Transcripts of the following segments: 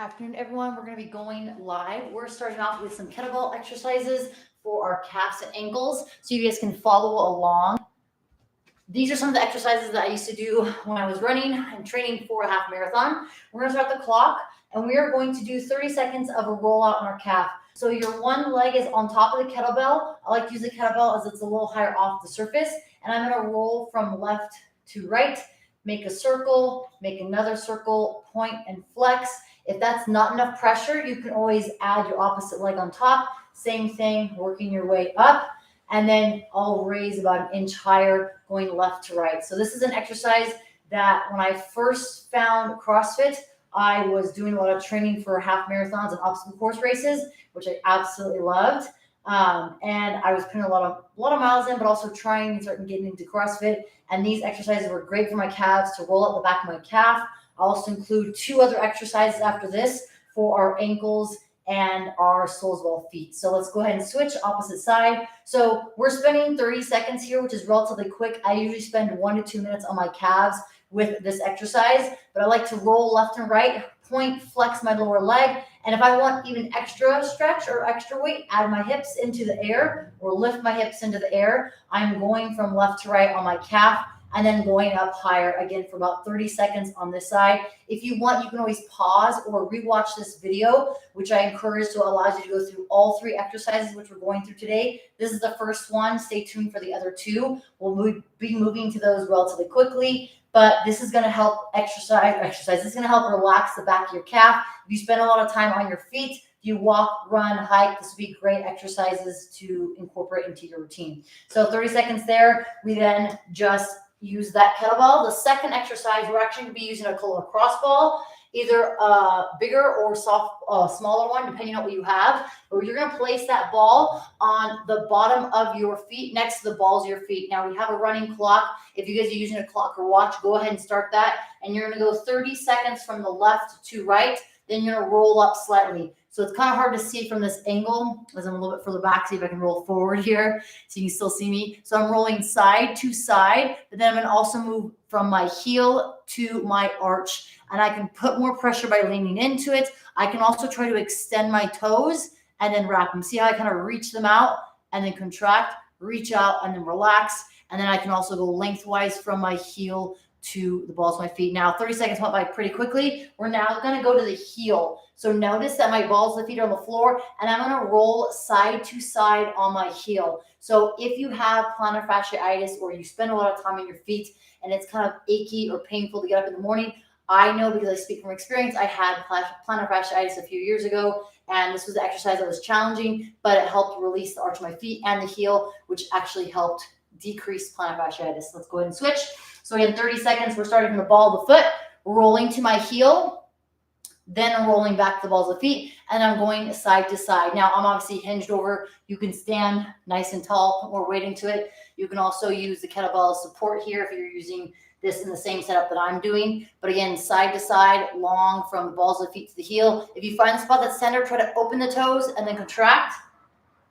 Afternoon, everyone. We're going to be going live. We're starting off with some kettlebell exercises for our calves and ankles so you guys can follow along. These are some of the exercises that I used to do when I was running and training for a half marathon. We're going to start the clock and we are going to do 30 seconds of a rollout on our calf. So your one leg is on top of the kettlebell. I like to use the kettlebell as it's a little higher off the surface. And I'm going to roll from left to right, make a circle, make another circle, point and flex. If that's not enough pressure, you can always add your opposite leg on top. Same thing, working your way up. And then I'll raise about an inch higher, going left to right. So this is an exercise that when I first found CrossFit, I was doing a lot of training for half marathons and obstacle course races, which I absolutely loved. And I was putting a lot of miles in, but also trying and starting getting into CrossFit. And these exercises were great for my calves to roll up the back of my calf. I'll also include two other exercises after this for our ankles and our soles of all feet. So let's go ahead and switch opposite side. So we're spending 30 seconds here, which is relatively quick. I usually spend 1 to 2 minutes on my calves with this exercise, but I like to roll left and right, point, flex my lower leg. And if I want even extra stretch or extra weight, add my hips into the air or lift my hips into the air. I'm going from left to right on my calf and then going up higher again for about 30 seconds on this side. If you want, you can always pause or rewatch this video, which I encourage to allow you to go through all three exercises, which we're going through today. This is the first one. Stay tuned for the other two. We'll be moving to those relatively quickly, but this is going to help exercise. This is going to help relax the back of your calf. If you spend a lot of time on your feet, you walk, run, hike, this would be great exercises to incorporate into your routine. So 30 seconds there. We then just use that kettlebell. The second exercise, we're actually going to be using a lacrosse ball, either a bigger or smaller one, depending on what you have. Or you're going to place that ball on the bottom of your feet, next to the balls of your feet. Now we have a running clock. If you guys are using a clock or watch, go ahead and start that. And you're going to go 30 seconds from the left to right. Then you're going to roll up slightly. So it's kind of hard to see from this angle as I'm a little bit further back. See if I can roll forward here so you can still see me. So I'm rolling side to side, but then I'm going to also move from my heel to my arch. And I can put more pressure by leaning into it. I can also try to extend my toes and then wrap them. See how I kind of reach them out and then contract, reach out and then relax. And then I can also go lengthwise from my heel to the balls of my feet. Now 30 seconds went by pretty quickly. We're now going to go to the heel. So notice that my balls of the feet are on the floor and I'm going to roll side to side on my heel. So if you have plantar fasciitis or you spend a lot of time on your feet and it's kind of achy or painful to get up in the morning, I know because I speak from experience, I had plantar fasciitis a few years ago, and this was the exercise that was challenging, but it helped release the arch of my feet and the heel, which actually helped decrease plantar fasciitis. Let's go ahead and switch. So again, 30 seconds, we're starting from the ball of the foot, rolling to my heel, then rolling back to the balls of the feet, and I'm going side to side. Now, I'm obviously hinged over. You can stand nice and tall, put more weight into it. You can also use the kettlebell as support here if you're using this in the same setup that I'm doing. But again, side to side, long from the balls of the feet to the heel. If you find the spot that's center, try to open the toes and then contract.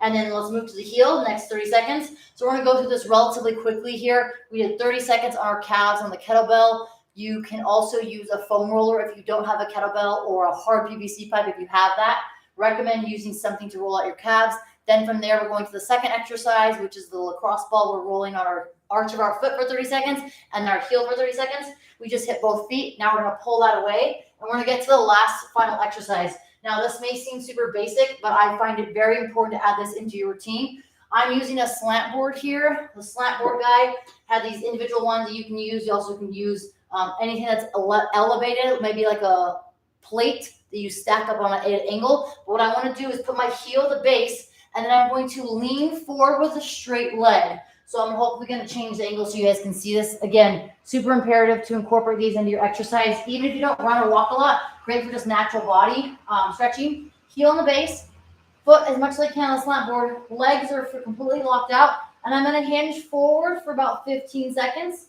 And then let's move to the heel, next 30 seconds. So we're going to go through this relatively quickly here. We did 30 seconds on our calves on the kettlebell. You can also use a foam roller if you don't have a kettlebell, or a hard PVC pipe if you have that. Recommend using something to roll out your calves. Then from there, we're going to the second exercise, which is the lacrosse ball. We're rolling on our arch of our foot for 30 seconds and our heel for 30 seconds. We just hit both feet. Now we're going to pull that away, and we're going to get to the last final exercise. Now, this may seem super basic, but I find it very important to add this into your routine. I'm using a slant board here. The slant board guy had these individual ones that you can use. You also can use anything that's elevated, maybe like a plate that you stack up on an angle. But what I want to do is put my heel to the base, and then I'm going to lean forward with a straight leg. So I'm hopefully going to change the angle so you guys can see this. Again, super imperative to incorporate these into your exercise. Even if you don't run or walk a lot, great for just natural body stretching. Heel on the base, foot as much as I can on the slant board. Legs are completely locked out. And I'm going to hinge forward for about 15 seconds.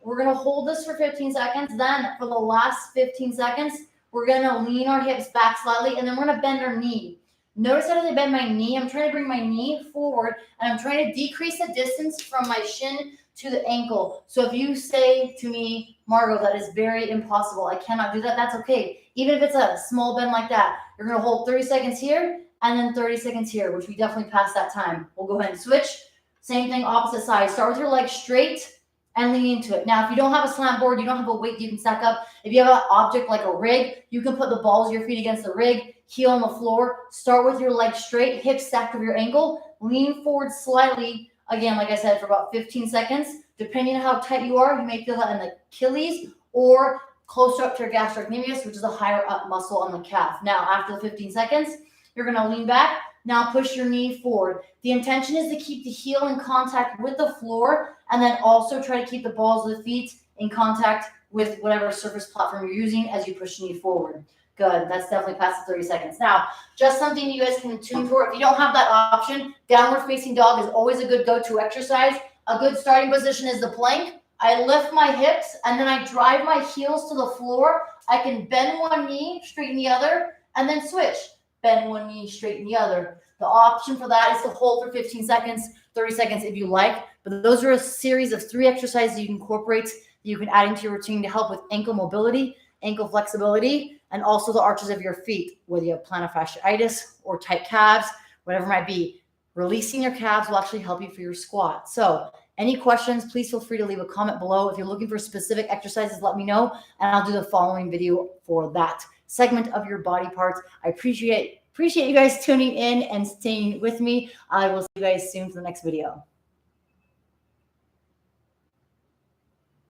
We're going to hold this for 15 seconds. Then for the last 15 seconds, we're going to lean our hips back slightly, and then we're going to bend our knee. Notice how as I bend my knee, I'm trying to bring my knee forward, and I'm trying to decrease the distance from my shin to the ankle. So if you say to me, Margot, that is very impossible, I cannot do that, that's okay. Even if it's a small bend like that, you're going to hold 30 seconds here and then 30 seconds here, which we definitely passed that time. We'll go ahead and switch. Same thing, opposite side. Start with your legs straight and lean into it. Now, if you don't have a slant board, you don't have a weight you can stack up. If you have an object like a rig, you can put the balls of your feet against the rig, heel on the floor. Start with your legs straight, hips stacked over your ankle. Lean forward slightly. Again, like I said, for about 15 seconds. Depending on how tight you are, you may feel that in the Achilles or closer up to your gastrocnemius, which is a higher up muscle on the calf. Now, after the 15 seconds, you're going to lean back. Now push your knee forward. The intention is to keep the heel in contact with the floor and then also try to keep the balls of the feet in contact with whatever surface platform you're using as you push the knee forward. Good. That's definitely past the 30 seconds. Now, just something you guys can tune for. If you don't have that option, downward facing dog is always a good go-to exercise. A good starting position is the plank. I lift my hips and then I drive my heels to the floor. I can bend one knee, straighten the other, and then switch. Bend one knee, straighten the other. The option for that is to hold for 15 seconds, 30 seconds if you like. But those are a series of 3 exercises you can incorporate that you can add into your routine to help with ankle mobility, ankle flexibility, and also the arches of your feet, whether you have plantar fasciitis or tight calves, whatever it might be. Releasing your calves will actually help you for your squat. So any questions, please feel free to leave a comment below. If you're looking for specific exercises, let me know, and I'll do the following video for that segment of your body parts. I appreciate you guys tuning in and staying with me. I will see you guys soon for the next video.